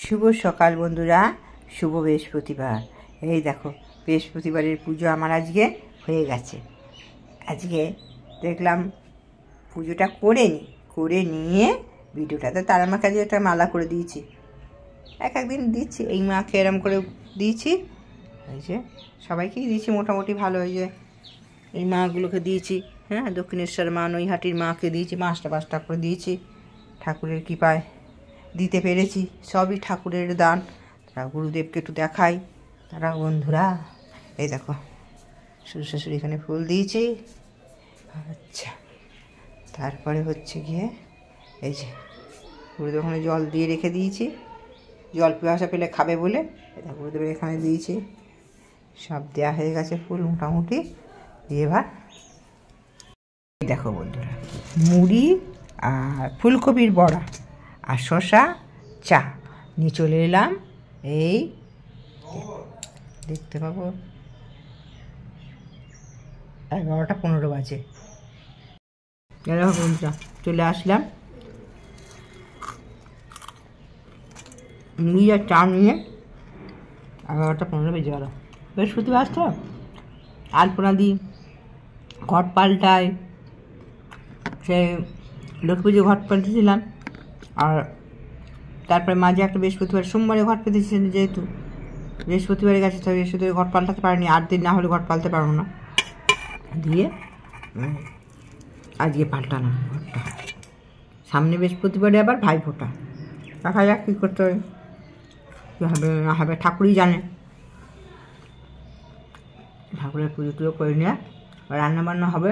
শুভ সকাল বন্ধুরা, শুভ বৃহস্পতিবার। এই দেখো, বৃহস্পতিবারের পুজো আমার আজকে হয়ে গেছে। আজকে দেখলাম পুজোটা করে নিয়ে ভিডিওটাতে তারা মাকে আজকে একটা মালা করে দিয়েছি। একদিন দিচ্ছি, এই মাকে এরম করে দিয়েছি, এই যে সবাইকেই দিয়েছি মোটামুটি ভালো। এই যে এই মাগুলোকে দিয়েছি, হ্যাঁ, দক্ষিণেশ্বর মা, নৈহাটির মাকে দিয়েছি, 5টা করে দিয়েছি। ঠাকুরের কৃপায় দিতে পেরেছি, সবই ঠাকুরের দান। তারা গুরুদেবকে একটু দেখাই। তারা বন্ধুরা এই দেখো, শ্বশুর শাশুড়ি এখানে ফুল দিয়েছি। আচ্ছা, তারপরে হচ্ছে গিয়ে এই যে গুরুদেব ওখানে জল দিয়ে রেখে দিয়েছি, জল পিপাসা পেলে খাবে বলে। এটা গুরুদেবের এখানে দিয়েছি, সব দেওয়া হয়ে গেছে ফুল মোটামুটি। এবার দেখো বন্ধুরা, মুড়ি আর ফুলকপির বড়া আর শসা চা নিয়ে চলে এলাম। এই দেখতে পাবো 11:15 বাজে। বন্ধুরা চলে আসলাম মুড়ি আর চা নিয়ে। 11:15 বেজে গেল। বৃহস্পতিবার তো আলপনা দিই, ঘট পাল্টাই, সে লক্ষ্মী পুজো ঘট পাল্টেছিলাম। আর তারপরে মাঝে একটা বৃহস্পতিবার সোমবারে ঘট পেতেছিলেন, যেহেতু বৃহস্পতিবারে গেছে, তো বৃহস্পতিবার ঘট পাল্টাতে পারিনি। 8 দিন না হলে ঘট পাল্টাতে পারবো না, দিয়ে আজকে পাল্টালাম ঘরটা। সামনে বৃহস্পতিবারে আবার ভাইফোঁটা, দেখা যাক কী করতে হবে, কী হবে না হবে ঠাকুরই জানে। ঠাকুরের পুজো টুজো করে নিয়ে রান্নাবান্না হবে।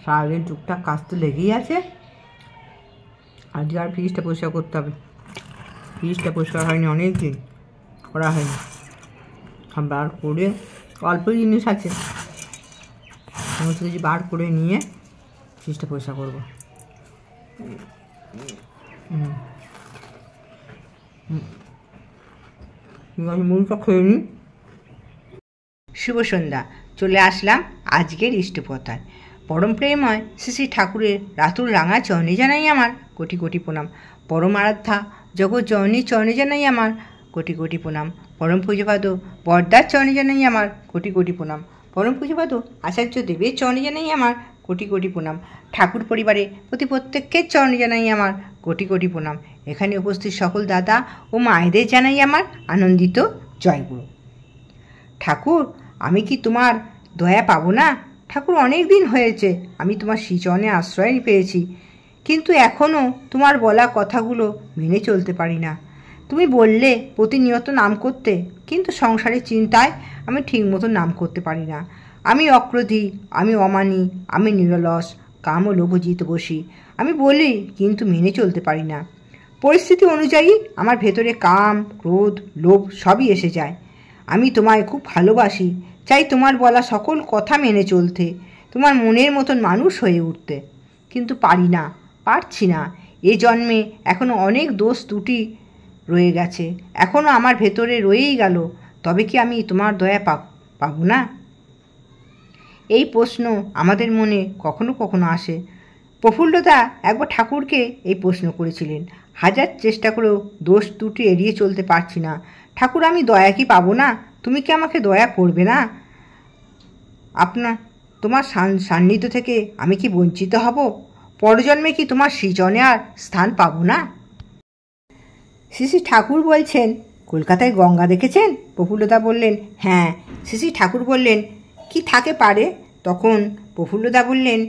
সারাদিন টুকটাক কাজ তো লেগেই আছে। আজকে আর ফ্রিজটা পরিষ্কার করতে হবে। ফ্রিজটা পরিষ্কার হয়নি, অনেক দিন করা হয়নি। বার করে অল্প জিনিস আছে, সমস্ত কিছু বার করে নিয়ে ফ্রিজটা পরিষ্কার করবো। মুড়িটা খেয়ে নিই। শুভ সন্ধ্যা, চলে আসলাম আজকের ইষ্টপ্রথায়। পরম প্রেমময় শ্রী শ্রী ঠাকুরের রাতুল রাঙা চরণে জানাই আমার কোটি কোটি প্রণাম। পরম আরাধ্যা জগৎ জননী চরণে জানাই আমার কোটি কোটি প্রণাম। পরম পূজপাদ বরদার চরণে জানাই আমার কোটি কোটি প্রণাম। পরম পূজপাদ আচার্য দেবের চরণে জানাই আমার কোটি কোটি প্রণাম। ঠাকুর পরিবারে প্রত্যেকের চরণে জানাই আমার কোটি কোটি প্রণাম। এখানে উপস্থিত সকল দাদা ও মায়েদের জানাই আমার আনন্দিত জয়গুরু। ঠাকুর, আমি কি তোমার দয়া পাবো না? ঠাকুর, অনেক দিন হয়েছে আমি তোমার শ্রীচরণে আশ্রয় পেয়েছি, কিন্তু এখনও তোমার বলা কথাগুলো মেনে চলতে পারি না। তুমি বললে প্রতিনিয়ত নাম করতে, কিন্তু সংসারের চিন্তায় আমি ঠিকমতো নাম করতে পারি না। আমি অক্রোধী, আমি অমানী, আমি নিরলস, কাম ও লোভজিত বসি। আমি বলি, কিন্তু মেনে চলতে পারি না। পরিস্থিতি অনুযায়ী আমার ভেতরে কাম, ক্রোধ, লোভ সবই এসে যায়। আমি তোমায় খুব ভালোবাসি, চাই তোমার বলা সকল কথা মেনে চলতে, তোমার মনের মতন মানুষ হয়ে উঠতে, কিন্তু পারি না, পারছি না। এ জন্মে এখনও অনেক দোষ ত্রুটি রয়ে গেছে, এখনও আমার ভেতরে রয়েই গেল। তবে কি আমি তোমার দয়া পাবো না? এই প্রশ্ন আমাদের মনে কখনো কখনো আসে। প্রফুল্লদা একবার ঠাকুরকে এই প্রশ্ন করেছিলেন। হাজার চেষ্টা করেও দোষ ত্রুটি এড়িয়ে চলতে পারছি না। ঠাকুর, আমি দয়া কি পাবো না? তুমি কি আমাকে দয়া করবে না? তোমার সান্নিধ্য থেকে আমি কি বঞ্চিত হব? পরজন্মে কি তোমার শ্রীচরণে আর স্থান পাবো না? শ্রী শ্রী ঠাকুর বলছেন, কলকাতায় গঙ্গা দেখেছেন? প্রফুল্লদা বললেন, হ্যাঁ। শ্রী শ্রী ঠাকুর বললেন, কি থাকে পারে? তখন প্রফুল্লদা বললেন,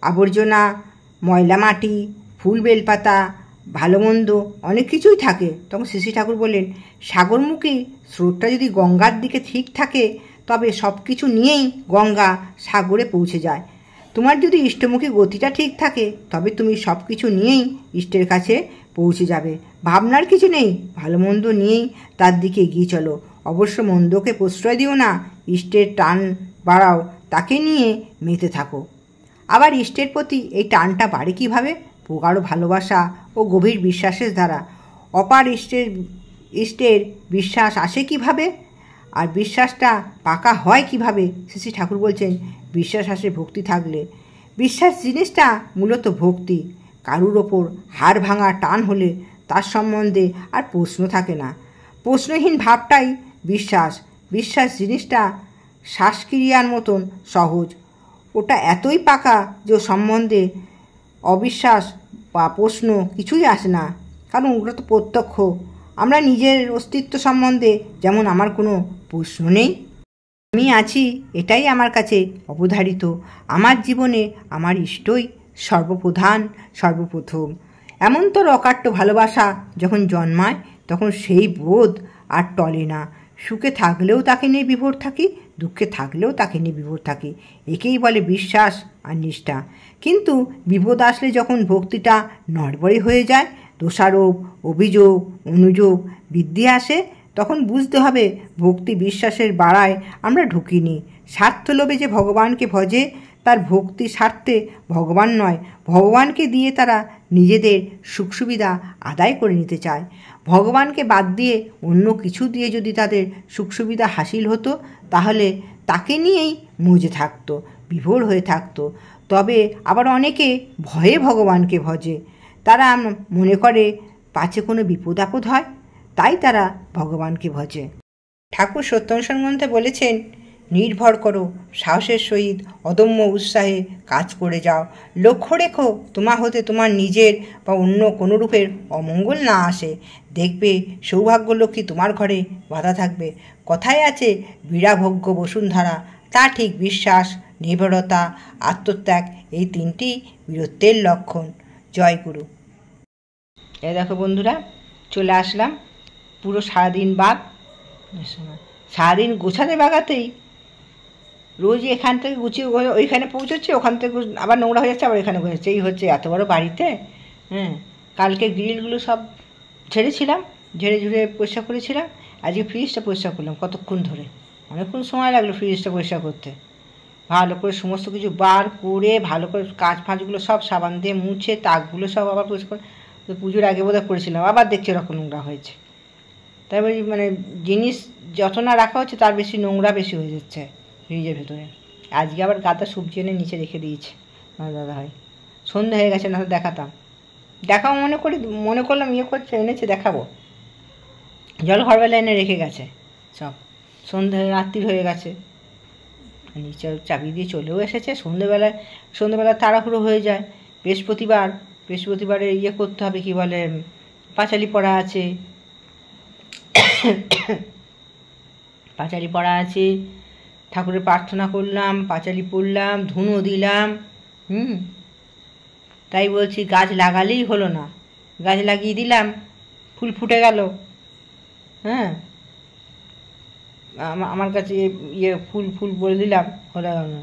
আবর্জনা, ময়লা মাটি, ফুল বেলপাতা, ভালো মন্দ অনেক কিছুই থাকে। তখন শ্রী শ্রী ঠাকুর বললেন, সাগরমুখী স্রোতটা যদি গঙ্গার দিকে ঠিক থাকে, তবে সব কিছু নিয়েই গঙ্গা সাগরে পৌঁছে যায়। তোমার যদি ইষ্টমুখী গতিটা ঠিক থাকে, তবে তুমি সব কিছু নিয়েই ইষ্টের কাছে পৌঁছে যাবে। ভাবনার কিছু নেই, ভালো মন্দ নিয়েই তার দিকে এগিয়ে চলো। অবশ্য মন্দকে প্রশ্রয় দিও না, ইষ্টের টান বাড়াও, তাকে নিয়ে মেতে থাকো। আবার ইষ্টের প্রতি এই টানটা বাড়ে কীভাবে? প্রগাঢ় ভালোবাসা ও গভীর বিশ্বাসের দ্বারা। অপার ইষ্টের বিশ্বাস আসে কিভাবে? আর বিশ্বাসটা পাকা হয় কিভাবে? শ্রী ঠাকুর বলছেন, বিশ্বাস আসে ভক্তি থাকলে। বিশ্বাস জিনিসটা মূলত ভক্তি। কারুর ওপর হাড় ভাঙা টান হলে তার সম্বন্ধে আর প্রশ্ন থাকে না। প্রশ্নহীন ভাবটাই বিশ্বাস। বিশ্বাস জিনিসটা শ্বাসক্রিয়ার মতন সহজ। ওটা এতই পাকা যে ওর সম্বন্ধে অবিশ্বাস বা প্রশ্ন কিছুই আসে না, কারণ ওটা তো প্রত্যক্ষ। আমরা নিজের অস্তিত্ব সম্বন্ধে যেমন আমার কোনো প্রশ্ন নেই, আমি আছি এটাই আমার কাছে অবধারিত। আমার জীবনে আমার ইষ্টই সর্বপ্রধান, সর্বপ্রথম। এমন তোর অকাট্য ভালোবাসা যখন জন্মায় তখন সেই বোধ আর টলে না। সুখে থাকলেও তাকে নিয়ে বিভোর থাকি, দুঃখে থাকলেও তাকে নিয়ে বিভোর থাকি। একেই বলে বিশ্বাস আর নিষ্ঠা। কিন্তু বিপদ আসলে যখন ভক্তিটা নড়বড়ে হয়ে যায়, দোষারোপ, অভিযোগ, অনুযোগ বৃদ্ধি আসে, তখন বুঝতে হবে ভক্তি বিশ্বাসের বাড়ায় আমরা ঢুকিনি। স্বার্থলোভে যে ভগবানকে ভজে তার ভক্তি স্বার্থে ভগবান নয়, ভগবানকে দিয়ে তারা নিজেদের সুখ সুবিধা আদায় করে নিতে চায়। ভগবানকে বাদ দিয়ে অন্য কিছু দিয়ে যদি তাদের সুখ সুবিধা হাসিল হতো, তাহলে তাকে নিয়েই মজে থাকতো, বিভোর হয়ে থাকতো। তবে আবার অনেকে ভয়ে ভগবানকে ভজে। তারা মনে করে পাছে কোনো বিপদ আপদ হয়, তাই তারা ভগবানকে ভজে। ঠাকুর সত্যনারায়ণ গ্রন্থে বলেছেন, নির্ভর করো সাহসের সহিত অদম্য উৎসাহে কাজ করে যাও। লক্ষ্য রেখো তোমা হতে তোমার নিজের বা অন্য কোনো রূপের অমঙ্গল না আসে। দেখবে সৌভাগ্যলক্ষ্মী তোমার ঘরে বাধা থাকবে। কথায় আছে বীরাভোগ্য বসুন্ধরা, তা ঠিক। বিশ্বাস, নির্ভরতা, আত্মত্যাগ এই তিনটি বীরত্বের লক্ষণ। জয় গুরু। এই দেখো বন্ধুরা, চলে আসলাম পুরো সারাদিন বাদ। সারাদিন গোছাতে বাগাতেই রোজ এখান থেকে গুছিয়ে ওইখানে পৌঁছচ্ছে, ওখান থেকে আবার নোংরা হয়ে যাচ্ছে, আবার এখানে গোছাচ্ছে। এই হচ্ছে এত বড় বাড়িতে। কালকে গ্রিলগুলো সব ঝেড়েছিলাম, ঝেড়ে ঝুড়ে পরিষ্কার করেছিলাম। আজকে ফ্রিজটা পরিষ্কার করলাম কতক্ষণ ধরে, অনেকক্ষণ সময় লাগলো ফ্রিজটা পরিষ্কার করতে। ভালো করে সমস্ত কিছু বার করে ভালো করে কাঁচ ফাঁচগুলো সব সাবান দিয়ে মুছে, তাকগুলো সব আবার পরিষ্কার। পুজোর আগে বোধহয় করেছিলাম, আবার দেখছি এরকম নোংরা হয়েছে। তারপরে মানে জিনিস যত না রাখা হচ্ছে তার বেশি নোংরা বেশি হয়ে যাচ্ছে ফ্রিজের ভেতরে। আজকে আবার গাদা সবজি এনে নিচে রেখে দিয়েছে দাদা ভাই। সন্ধে হয়ে গেছে, না তো দেখাতাম। দেখাবো মনে করলাম এনেছে দেখাবো। জল ঘরবেলা এনে রেখে গেছে সব। সন্ধে রাত্রি হয়ে গেছে, নিচে চাবি দিয়ে চলেও এসেছে। সন্ধেবেলা তাড়াহুড়ো হয়ে যায়। বৃহস্পতিবারে করতে হবে, কি বলে, পাঁচালি পড়া আছে। পাঁচালি পড়া আছে, ঠাকুরের প্রার্থনা করলাম, পাঁচালি পড়লাম, ধুনো দিলাম। তাই বলছি গাছ লাগালেই হলো না। গাছ লাগিয়ে দিলাম, ফুল ফুটে গেল। আমার কাছে ফুল বলে দিলাম, হলো না।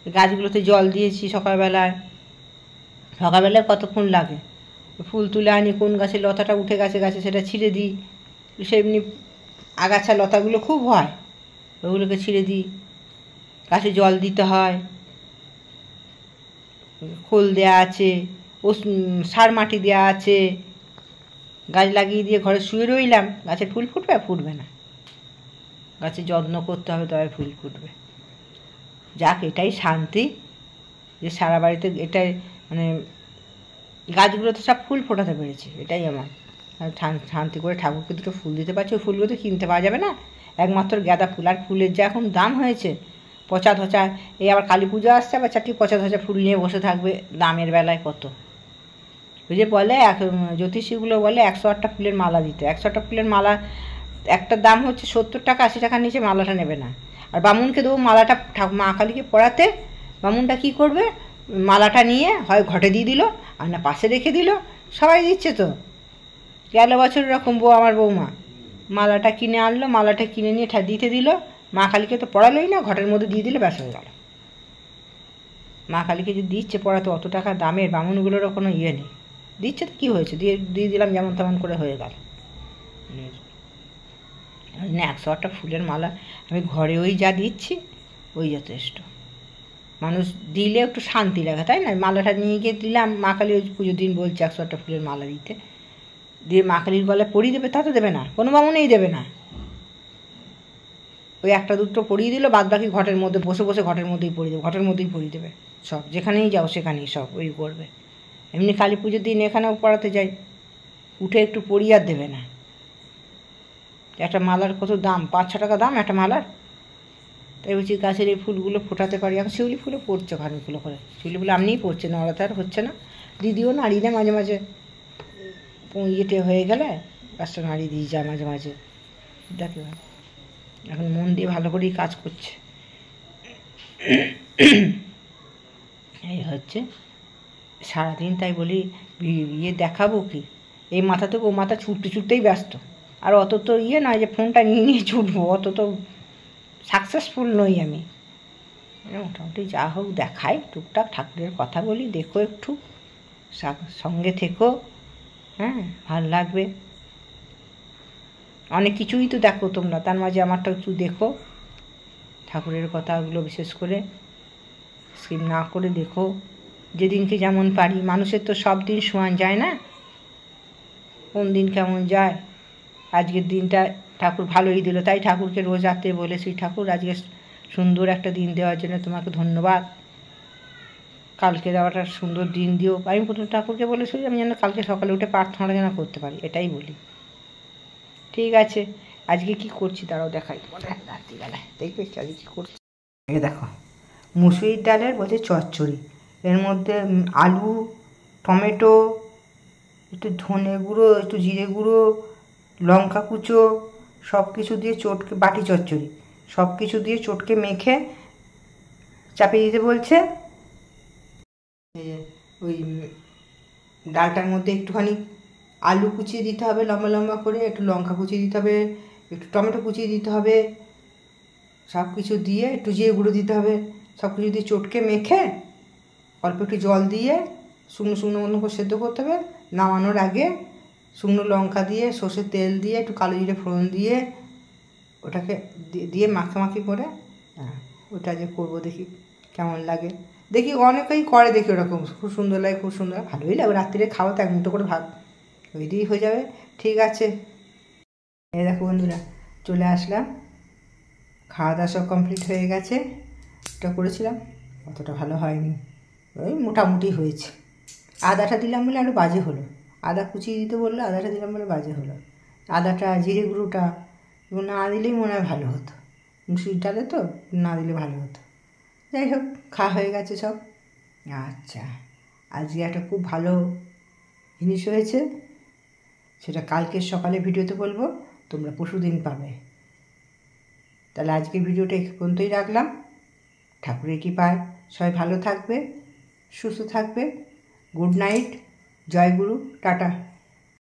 গাছগুলোতে জল দিয়েছি সকালবেলায় কতক্ষণ লাগে। ফুল তুলে আনি, কোন গাছে লতাটা উঠে গেছে গাছে সেটা ছিঁড়ে দিই। সেমনি আগাছা লতাগুলো খুব হয়, ওগুলোকে ছিঁড়ে দিই। গাছে জল দিতে হয়, খোল দেওয়া আছে, সার মাটি দেওয়া আছে। গাছ লাগিয়ে দিয়ে ঘরে শুয়ে রইলাম, গাছে ফুল ফুটবে আর ফুটবে না। গাছে যত্ন করতে হবে, তবে ফুল ফুটবে। যাক, এটাই শান্তি যে সারা বাড়িতে এটাই মানে গাছগুলোতে সব ফুল ফোটাতে পেরেছি, এটাই আমার শান্তি। করে ঠাকুরকে দুটো ফুল দিতে পারছি। ওই ফুলগুলো তো কিনতে পাওয়া যাবে না, একমাত্র গাঁদা ফুল। আর ফুলের যা এখন দাম হয়েছে, পচা ধচা। এই আবার কালী পুজো আসছে, আবার চারটি পচা ধচা ফুল নিয়ে বসে থাকবে। দামের বেলায় কত! ওই যে বলে জ্যোতিষীগুলো বলে 108টা ফুলের মালা দিতে। 108টা ফুলের মালা একটার দাম হচ্ছে 70 টাকা, 80 টাকার নিচে মালাটা নেবে না। আর বামুনকে দেবো মালাটা মা কালীকে পড়াতে। বামুনটা কী করবে, মালাটা নিয়ে হয় ঘটে দিয়ে দিল, আর না পাশে রেখে দিল। সবাই দিচ্ছে তো। গেল বছর এরকম আমার বৌমা মালাটা কিনে আনলো, মালাটা কিনে নিয়ে দিতে দিল। মা কালীকে তো পড়ালোই না, ঘটের মধ্যে দিয়ে দিলে ব্যাস হয়ে গেল। মা কালীকে যদি দিচ্ছে পড়াতে, অত টাকা দামের বামুনগুলোরও কোনো ইয়ে নেই। দিচ্ছে তো কী হয়েছে, দিয়ে দিলাম, যেমন তেমন করে হয়ে গেল। 108টা ফুলের মালা আমি ঘরে ওই যা দিচ্ছি ওই যথেষ্ট। মানুষ দিলে একটু শান্তি লাগে, তাই না? মালাটা নিয়ে গিয়ে দিলাম, মা কালী ওই পুজোর দিন বলছে 108টা ফুলের মালা দিতে, দিয়ে মা কালীর গলায় পরিয়ে দেবে, তা তো দেবে না, কোনো বামুনেই দেবে না। ওই একটা দুটো পরিয়ে দিল, বাদ বাকি ঘটের মধ্যে বসে বসে ঘটের মধ্যেই পরিয়ে দেবে, ঘটের মধ্যেই পরিয়ে দেবে সব। যেখানেই যাও সেখানেই সব ওই করবে। এমনি কালী পুজোর দিন এখানেও পড়াতে যাই, উঠে একটু পরিয়ে আর দেবে না। একটা মালার কত দাম, 5-6 টাকা দাম একটা মালার। তাই বলছি গাছের এই ফুলগুলো ফোটাতে পারি। এখন শিউলি ফুলও পড়ছে অনেকগুলো করে, শিউলি ফুল এমনিই পড়ছে, নড়াতে আর হচ্ছে না। দিদিও নাড়িয়ে দেয় মাঝে মাঝে, ইয়েতে হয়ে গেলে গাছটা নাড়িয়ে দিয়ে যায় মাঝে মাঝে। দেখো এখন মন দিয়ে ভালো করেই কাজ করছে। এই হচ্ছে সারাদিন। তাই বলি ইয়ে দেখাবো কি, এই মাথা থেকে ও মাথা ছুটতে ছুটতেই ব্যস্ত। আর অত তো ইয়ে নয় যে ফোনটা নিয়ে নিয়ে ছুটবো, অত তো সাকসেসফুল নই আমি। মোটামুটি যা হোক দেখাই, টুকটাক ঠাকুরের কথা বলি, দেখো একটু সঙ্গে থেকো, হ্যাঁ ভাল লাগবে। অনেক কিছুই তো দেখো তোমরা, তার মাঝে আমারটা একটু দেখো, ঠাকুরের কথাগুলো বিশেষ করে স্কিপ না করে দেখো। যেদিনকে যেমন পারি, মানুষের তো সব দিন সমান যায় না, কোন দিন কেমন যায়। আজকের দিনটা ঠাকুর ভালোই দিল, তাই ঠাকুরকে রোজ রাত্রে বলেছি, ঠাকুর আজকে সুন্দর একটা দিন দেওয়ার জন্য তোমাকে ধন্যবাদ, কালকে দেওয়াটা সুন্দর দিন দিও। আমি প্রথম ঠাকুরকে বলেছি আমি যেন কালকে সকালে উঠে প্রার্থনাটা যেন করতে পারি, এটাই বলি। ঠিক আছে, আজকে কি করছি তারাও দেখাই তোমাদের রাত্রিবেলায়, দেখবে আজকে কী করছি। দেখো মুসুরির ডালের বলছে চচ্চড়ি, এর মধ্যে আলু, টমেটো, একটু ধনে গুঁড়ো, একটু জিরে গুঁড়ো, লঙ্কা কুচো, সব কিছু দিয়ে চটকে, বাটি চচ্চড়ি, সব কিছু দিয়ে চটকে মেখে চাপিয়ে দিতে বলছে। ওই ডালটার মধ্যে একটুখানি আলু কুচিয়ে দিতে হবে লম্বা লম্বা করে, একটু লঙ্কা কুচিয়ে দিতে হবে, একটু টমেটো কুচিয়ে দিতে হবে, সব কিছু দিয়ে একটু জিরে গুঁড়ো দিতে হবে, সব কিছু দিয়ে চটকে মেখে অল্প একটু জল দিয়ে শুকনো শুকনো মতো করে সেদ্ধ করতে হবে। নামানোর আগে শুকনো লঙ্কা দিয়ে, সর্ষের তেল দিয়ে, একটু কালো জিরে ফোড়ন দিয়ে ওটাকে দিয়ে মাখামাখি করে, হ্যাঁ ওটা যে করবো দেখি কেমন লাগে। দেখি অনেকেই করে, দেখি ওরকম খুব সুন্দর লাগে, খুব সুন্দর, ভালোই লাগে। রাত্রিরে খাওয়া তো এক মুঠো করে ভাত ওই দিয়েই হয়ে যাবে। ঠিক আছে, এই দেখো বন্ধুরা চলে আসলাম, খাওয়া দাওয়া সব কমপ্লিট হয়ে গেছে। এটা করেছিলাম অতটা ভালো হয়নি, ওই মোটামুটি হয়েছে। আদাটা দিলাম বলে আরও বাজে হলো, আদা কুচিয়ে দিতে বললো, আদাটা দিলাম বলে বাজে হলো। আদাটা, জিরে গুঁড়োটা এগুলো না দিলেই মনে হয় ভালো হতো, মুসুরির ডালে তো না দিলে ভালো হতো। যাই হোক খাওয়া হয়ে গেছে সব। আচ্ছা, আজকে একটা খুব ভালো জিনিস হয়েছে, সেটা কালকের সকালে ভিডিওতে বলবো, তোমরা পরশুদিন পাবে। তাহলে আজকের ভিডিওটা এই পর্যন্তই রাখলাম। ঠাকুরের কৃপায় সবাই ভালো থাকবে, সুস্থ থাকবে। গুড নাইট, জয় গুরু, টাটা।